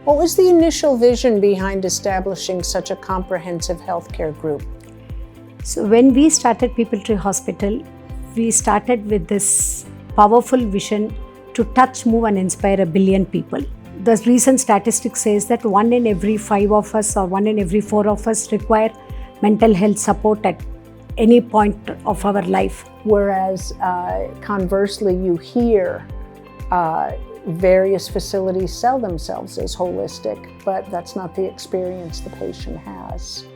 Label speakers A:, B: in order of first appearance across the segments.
A: What was the initial vision behind establishing such a comprehensive healthcare group?
B: So when we started People Tree Hospital, we started with this powerful vision to touch, move and inspire 1 billion people. The recent statistics says that 1 in every 5 of us or 1 in every 4 of us require mental health support at any point of our life.
A: Whereas conversely, you hear various facilities sell themselves as holistic, but that's not the experience the patient has.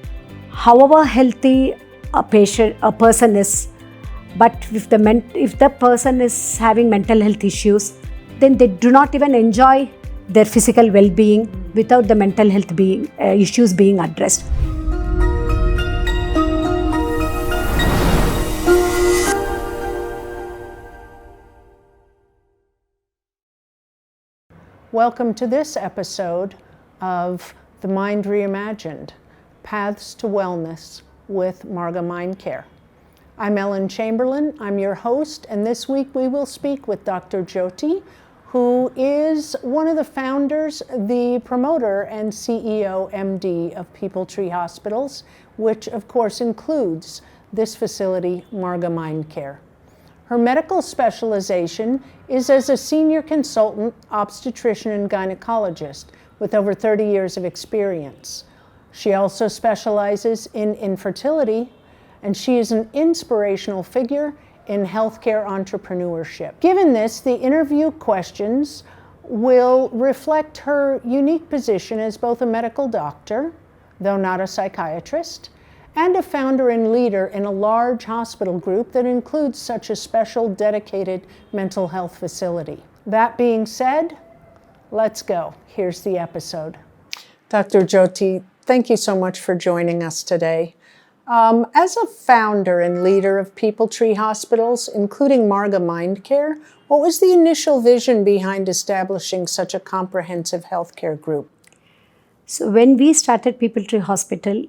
B: However healthy a person is, but if the person is having mental health issues, then they do not even enjoy their physical well-being without the mental health issues being addressed.
A: Welcome to this episode of the Mind Reimagined, Paths to Wellness with Maarga Mind Care. I'm Ellen Chamberlain, I'm your host, and this week we will speak with Dr. Jothi, who is one of the founders, the promoter and CEO MD of People Tree Hospitals, which of course includes this facility, Maarga Mind Care. Her medical specialization is as a senior consultant, obstetrician and gynecologist with over 30 years of experience. She also specializes in infertility, and she is an inspirational figure in healthcare entrepreneurship. Given this, the interview questions will reflect her unique position as both a medical doctor, though not a psychiatrist, and a founder and leader in a large hospital group that includes such a special, dedicated mental health facility. That being said, let's go. Here's the episode. Dr. Jothi, thank you so much for joining us today. As a founder and leader of People Tree Hospitals, including Maarga Mind Care, what was the initial vision behind establishing such a comprehensive healthcare group?
B: So when we started People Tree Hospital,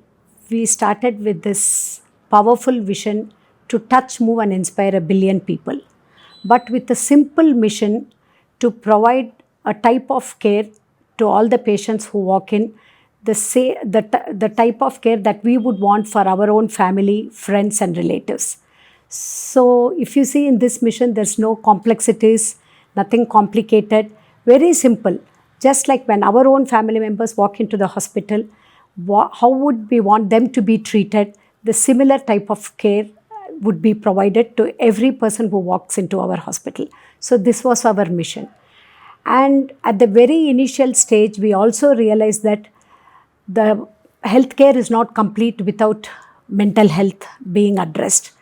B: we started with this powerful vision to touch, move and inspire 1 billion people, but with a simple mission to provide a type of care to all the patients who walk in, the type of care that we would want for our own family, friends and relatives. So if you see in this mission, there's no complexities, nothing complicated, very simple. Just like when our own family members walk into the hospital, how would we want them to be treated? The similar type of care would be provided to every person who walks into our hospital. So this was our mission. And at the very initial stage, we also realized that the healthcare is not complete without mental health being addressed.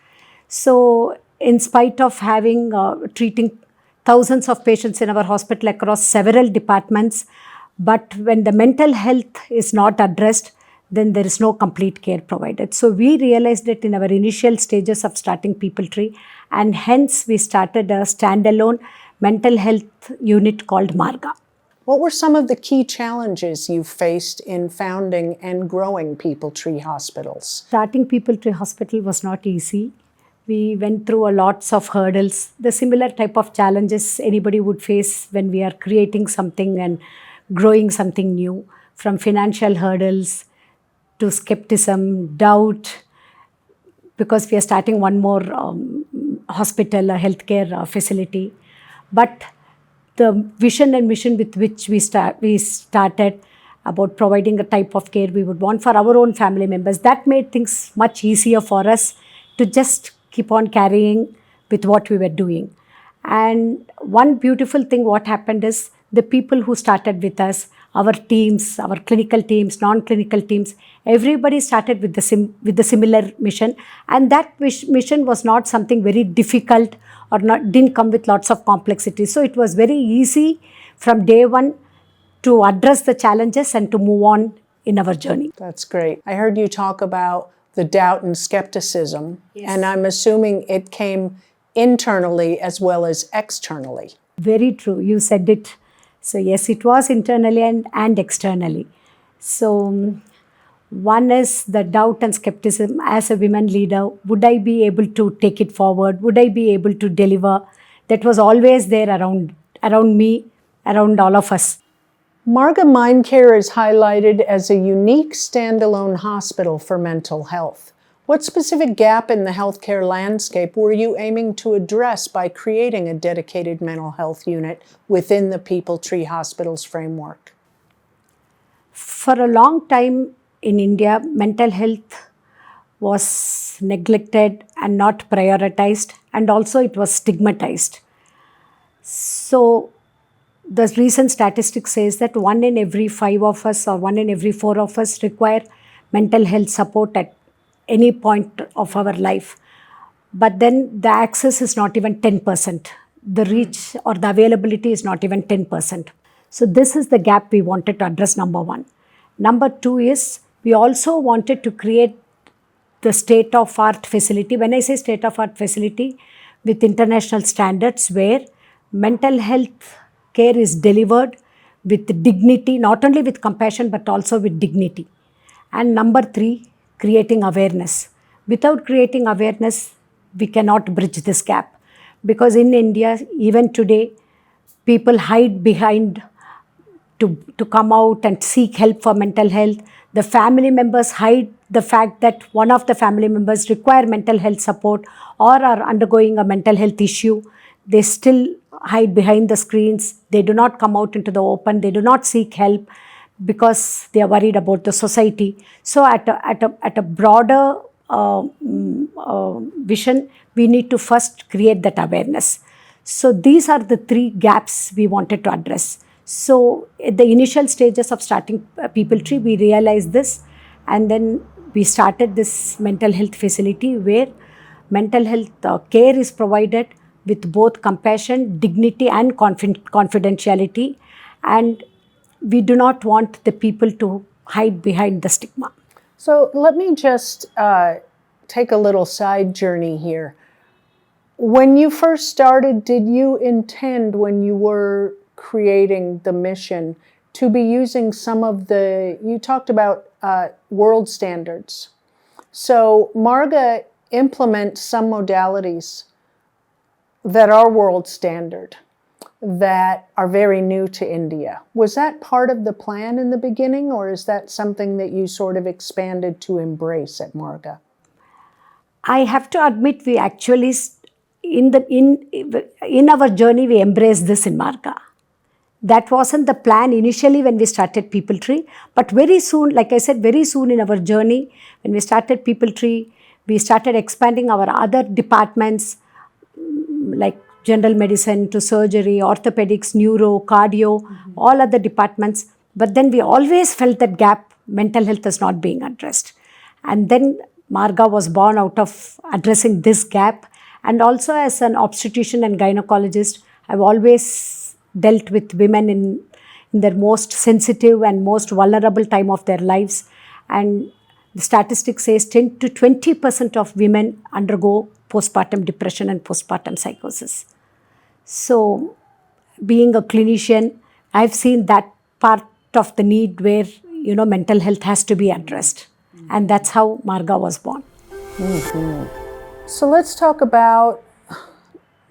B: So in spite of having treating thousands of patients in our hospital across several departments, but when the mental health is not addressed, then there is no complete care provided. So we realized that in our initial stages of starting People Tree, and hence we started a standalone mental health unit called Maarga.
A: What were some of the key challenges you faced in founding and growing People Tree Hospitals?
B: Starting People Tree Hospital was not easy. We went through lots of hurdles, the similar type of challenges anybody would face when we are creating something and growing something new, from financial hurdles to skepticism, doubt, because we are starting one more hospital, a healthcare facility. But the vision and mission with which we started about providing a type of care we would want for our own family members, that made things much easier for us to just keep on carrying with what we were doing. And one beautiful thing what happened is the people who started with us, our teams, our clinical teams, non-clinical teams, everybody started with the similar mission. And that mission was not something very difficult or didn't come with lots of complexity. So it was very easy from day one to address the challenges and to move on in our journey.
A: That's great. I heard you talk about the doubt and skepticism, yes. And I'm assuming it came internally as well as externally.
B: Very true. You said it. So yes, it was internally and externally. So one is the doubt and skepticism as a women leader. Would I be able to take it forward? Would I be able to deliver? That was always there around me, around all of us.
A: Maarga Mind Care is highlighted as a unique standalone hospital for mental health. What specific gap in the healthcare landscape were you aiming to address by creating a dedicated mental health unit within the People-Tree Hospital's framework?
B: For a long time in India, mental health was neglected and not prioritized, and also it was stigmatized. So the recent statistics says that 1 in every 5 of us or 1 in every 4 of us require mental health support at any point of our life. But then the access is not even 10%. The reach or the availability is not even 10%. So this is the gap we wanted to address, number one. Number two is we also wanted to create the state-of-art facility. When I say state-of-art facility, with international standards where mental health care is delivered with dignity, not only with compassion but also with dignity. And number three, creating awareness. Without creating awareness, we cannot bridge this gap. Because in India, even today, people hide behind to come out and seek help for mental health. The family members hide the fact that one of the family members require mental health support or are undergoing a mental health issue. They still hide behind the screens. They do not come out into the open. They do not seek help because they are worried about the society. So at a broader vision, we need to first create that awareness. So these are the three gaps we wanted to address. So at the initial stages of starting People-Tree, we realized this, and then we started this mental health facility where mental health care is provided with both compassion, dignity and confidentiality, and we do not want the people to hide behind the stigma.
A: So let me just take a little side journey here. When you first started, did you intend, when you were creating the mission, to be using some of you talked about world standards. So Maarga implements some modalities that are world standard that are very new to India. Was that part of the plan in the beginning, or is that something that you sort of expanded to embrace at Maarga?
B: I have to admit, we actually, in our journey, we embraced this in Maarga. That wasn't the plan initially when we started People-Tree, but very soon, like I said, very soon in our journey, when we started People-Tree, we started expanding our other departments like general medicine to surgery, orthopedics, neuro, cardio, all other departments. But then we always felt that gap, mental health is not being addressed. And then Maarga was born out of addressing this gap. And also as an obstetrician and gynecologist, I've always dealt with women in their most sensitive and most vulnerable time of their lives. And the statistics says 10 to 20% of women undergo postpartum depression and postpartum psychosis. So being a clinician, I've seen that part of the need where, mental health has to be addressed. And that's how Maarga was born.
A: So let's talk about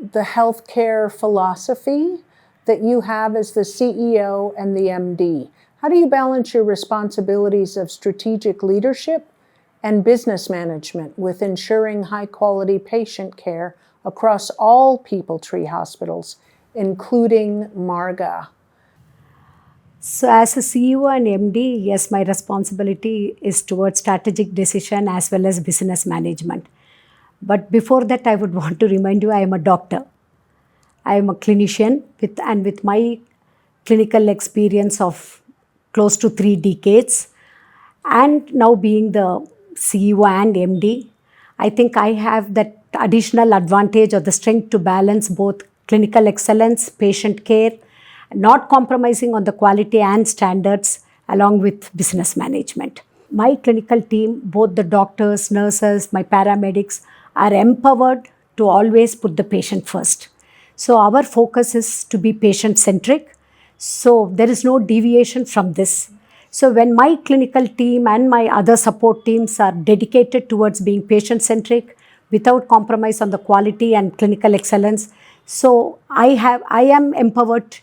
A: the healthcare philosophy that you have as the CEO and the MD. How do you balance your responsibilities of strategic leadership and business management with ensuring high-quality patient care across all People-Tree hospitals, including Maarga?
B: So as a CEO and MD, yes, my responsibility is towards strategic decision as well as business management. But before that, I would want to remind you, I am a doctor. I am a clinician with my clinical experience of close to 3 decades, and now being the CEO and MD, I think I have that additional advantage or the strength to balance both clinical excellence, patient care, not compromising on the quality and standards along with business management. My clinical team, both the doctors, nurses, my paramedics, are empowered to always put the patient first. So our focus is to be patient-centric. So there is no deviation from this. So when my clinical team and my other support teams are dedicated towards being patient-centric without compromise on the quality and clinical excellence, so I am empowered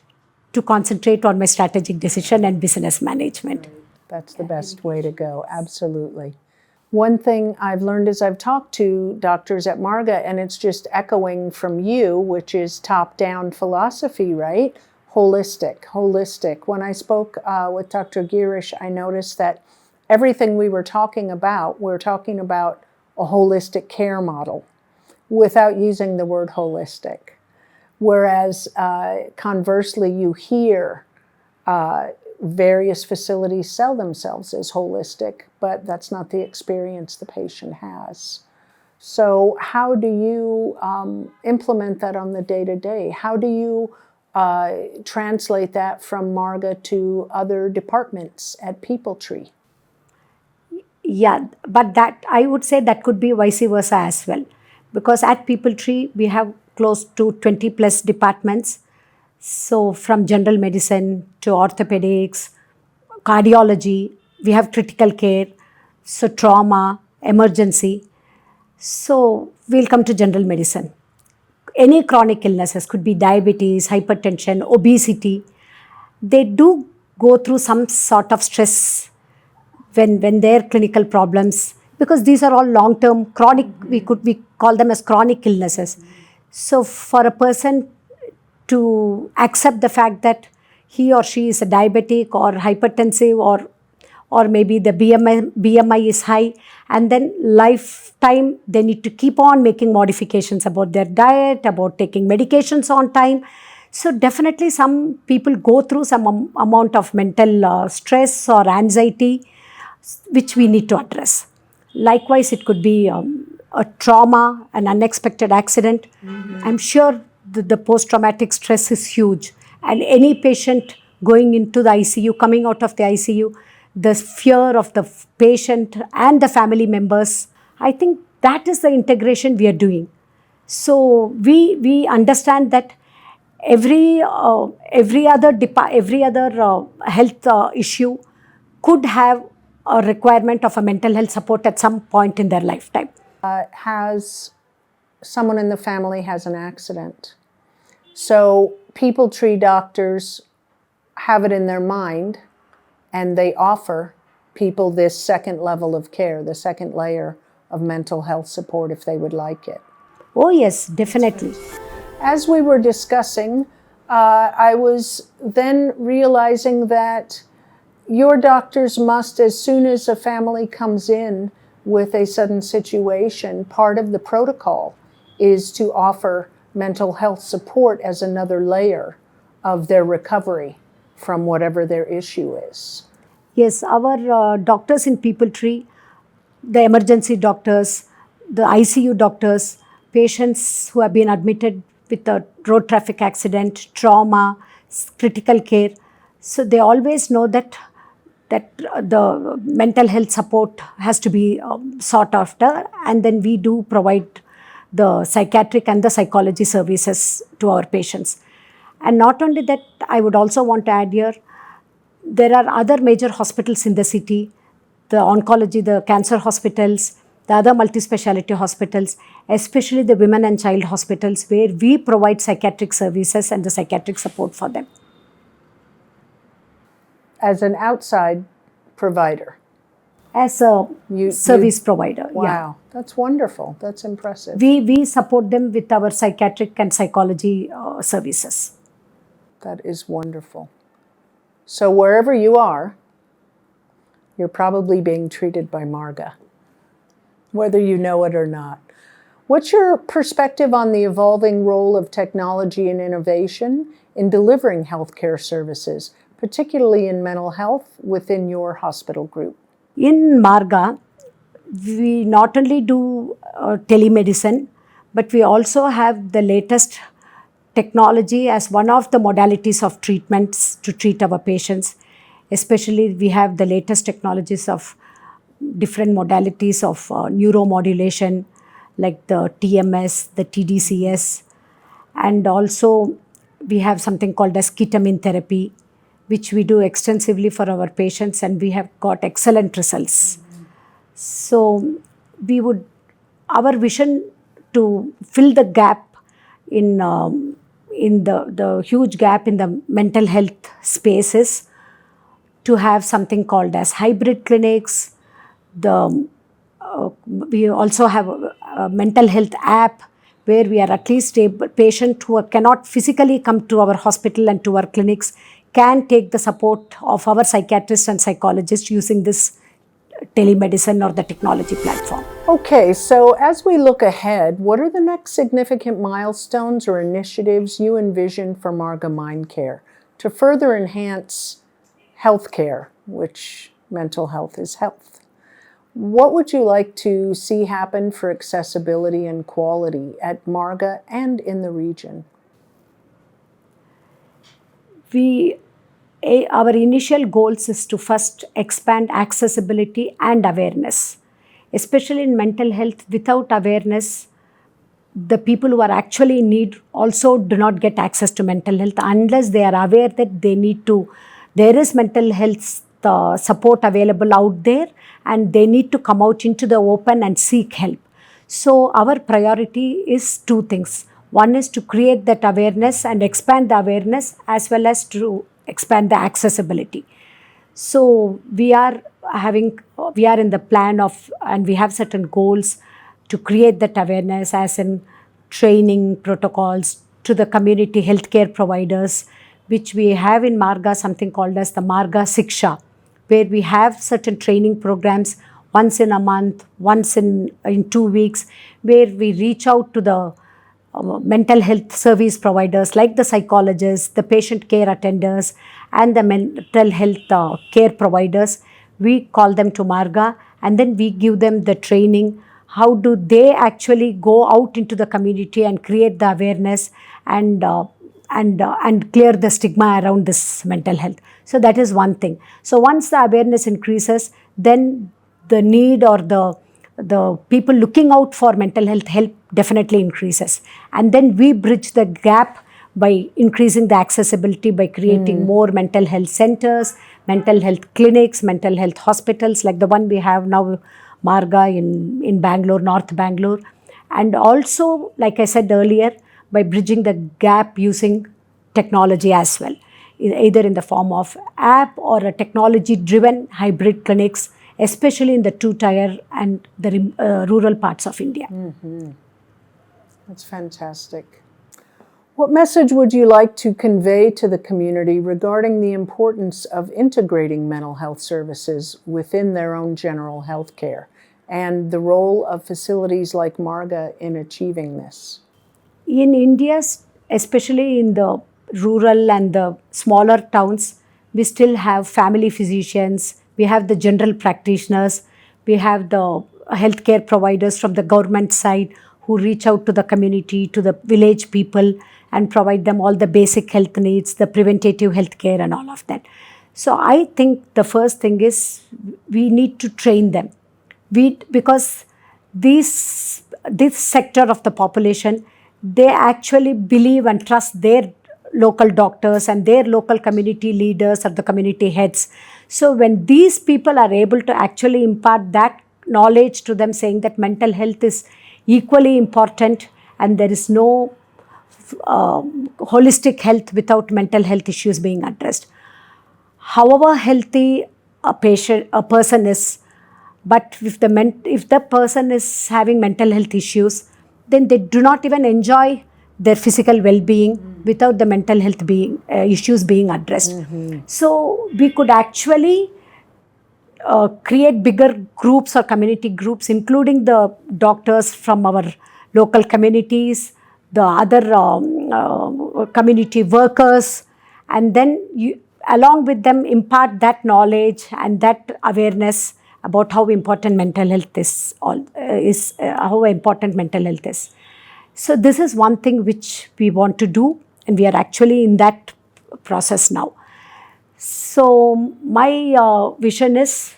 B: to concentrate on my strategic decision and business management.
A: That's the best way to go, absolutely. One thing I've learned as I've talked to doctors at Maarga, and it's just echoing from you, which is top-down philosophy, right? Holistic. When I spoke with Dr. Girish, I noticed that everything we were talking about, we're talking about a holistic care model without using the word holistic. Whereas conversely, you hear various facilities sell themselves as holistic, but that's not the experience the patient has. So how do you implement that on the day-to-day? How do you translate that from Maarga to other departments at PeopleTree?
B: Yeah, but that I would say that could be vice versa as well. Because at PeopleTree, we have close to 20 plus departments. So from general medicine to orthopedics, cardiology, we have critical care, so trauma, emergency. So we'll come to general medicine. Any chronic illnesses, could be diabetes, hypertension, obesity, they do go through some sort of stress when their clinical problems, because these are all long-term chronic, we call them as chronic illnesses. So for a person to accept the fact that he or she is a diabetic or hypertensive, or maybe the BMI is high, and then lifetime they need to keep on making modifications about their diet, about taking medications on time. So definitely some people go through some amount of mental stress or anxiety, which we need to address. Likewise, it could be a trauma, an unexpected accident. I'm sure the post-traumatic stress is huge. And any patient going into the ICU, coming out of the ICU, the fear of the patient and the family members, I think that is the integration we are doing. So we understand that every other health issue could have a requirement of a mental health support at some point in their lifetime.
A: Has someone in the family has an accident. So PeopleTree doctors have it in their mind, and they offer people this second level of care, the second layer of mental health support if they would like it.
B: Oh yes, definitely.
A: As we were discussing, I was then realizing that your doctors must, as soon as a family comes in with a sudden situation, part of the protocol is to offer mental health support as another layer of their recovery from whatever their issue is.
B: Yes, our doctors in PeopleTree, the emergency doctors, the ICU doctors, patients who have been admitted with a road traffic accident, trauma, critical care. So they always know that the mental health support has to be sought after, and then we do provide the psychiatric and the psychology services to our patients. And not only that, I would also want to add here, there are other major hospitals in the city, the oncology, the cancer hospitals, the other multi-speciality hospitals, especially the women and child hospitals, where we provide psychiatric services and the psychiatric support for them.
A: As an outside provider?
B: As a service provider.
A: Wow,
B: yeah.
A: That's wonderful. That's impressive.
B: We support them with our psychiatric and psychology services.
A: That is wonderful. So wherever you are, you're probably being treated by Maarga, whether you know it or not. What's your perspective on the evolving role of technology and innovation in delivering healthcare services, particularly in mental health within your hospital group?
B: In Maarga, we not only do telemedicine, but we also have the latest technology as one of the modalities of treatments to treat our patients. Especially, we have the latest technologies of different modalities of neuromodulation, like the TMS, the TDCS, and also we have something called as ketamine therapy, which we do extensively for our patients, and we have got excellent results. So our vision to fill the gap in in the huge gap in the mental health spaces to have something called as hybrid clinics. The we also have a mental health app where we are at least able, patient who cannot physically come to our hospital and to our clinics can take the support of our psychiatrists and psychologists using this telemedicine or the technology platform.
A: Okay, so as we look ahead, what are the next significant milestones or initiatives you envision for Maarga Mind Care to further enhance healthcare, which mental health is health? What would you like to see happen for accessibility and quality at Maarga and in the region?
B: Our initial goals is to first expand accessibility and awareness, especially in mental health. Without awareness, the people who are actually in need also do not get access to mental health unless they are aware that there is mental health support available out there, and they need to come out into the open and seek help. So our priority is two things. One is to create that awareness and expand the awareness, as well as to expand the accessibility. So we are in the plan of, and we have certain goals to create that awareness, as in training protocols to the community healthcare providers, which we have in Maarga something called as the Maarga Siksha, where we have certain training programs once in a month, once in 2 weeks, where we reach out to the mental health service providers like the psychologists, the patient care attenders, and the mental health care providers. We call them to Maarga, and then we give them the training. How do they actually go out into the community and create the awareness and clear the stigma around this mental health? So that is one thing. So once the awareness increases, then the need or the people looking out for mental health help definitely increases. And then we bridge the gap by increasing the accessibility, by creating more mental health centers, mental health clinics, mental health hospitals like the one we have now, Maarga in Bangalore, North Bangalore. And also, like I said earlier, by bridging the gap using technology as well, either in the form of app or a technology-driven hybrid clinics, especially in the 2-tier and the rural parts of India.
A: That's fantastic. What message would you like to convey to the community regarding the importance of integrating mental health services within their own general health care and the role of facilities like Maarga in achieving this?
B: In India, especially in the rural and the smaller towns, we still have family physicians, we have the general practitioners, we have the healthcare providers from the government side who reach out to the community, to the village people, and provide them all the basic health needs, the preventative health care and all of that. So I think the first thing is we need to train them. Because this sector of the population, they actually believe and trust their local doctors and their local community leaders or the community heads. So when these people are able to actually impart that knowledge to them, saying that mental health is equally important and there is no holistic health without mental health issues being addressed. However healthy a person is, but if the person is having mental health issues, then they do not even enjoy their physical well-being without the mental health issues being addressed. So we could actually create bigger groups or community groups, including the doctors from our local communities, the other community workers, and then along with them impart that knowledge and that awareness about how important mental health is. So this is one thing which we want to do, and we are actually in that process now. So my vision is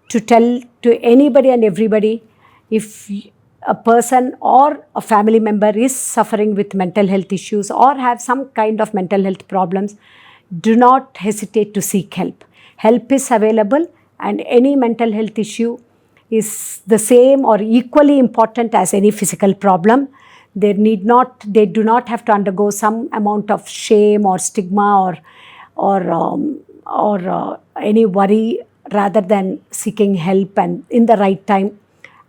B: to tell to anybody and everybody, if a person or a family member is suffering with mental health issues or have some kind of mental health problems, do not hesitate to seek help. Help is available, and any mental health issue is the same or equally important as any physical problem. They do not have to undergo some amount of shame or stigma or any worry, rather than seeking help and in the right time.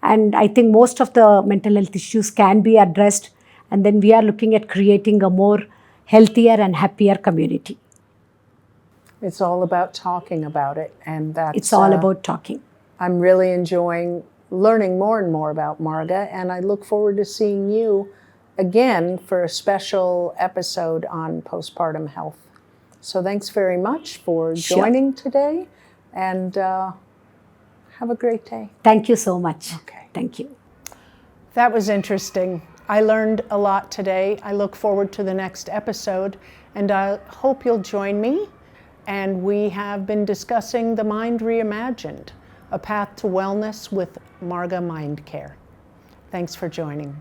B: And I think most of the mental health issues can be addressed, and then we are looking at creating a more healthier and happier community.
A: It's all about talking about it, and that's
B: It's all about talking.
A: I'm really enjoying learning more and more about Maarga, and I look forward to seeing you again for a special episode on postpartum health. So thanks very much for joining today, and have a great day.
B: Thank you so much.
A: Okay.
B: Thank you.
A: That was interesting. I learned a lot today. I look forward to the next episode, and I hope you'll join me. And we have been discussing the Mind Reimagined, a path to wellness with Maarga Mind Care. Thanks for joining.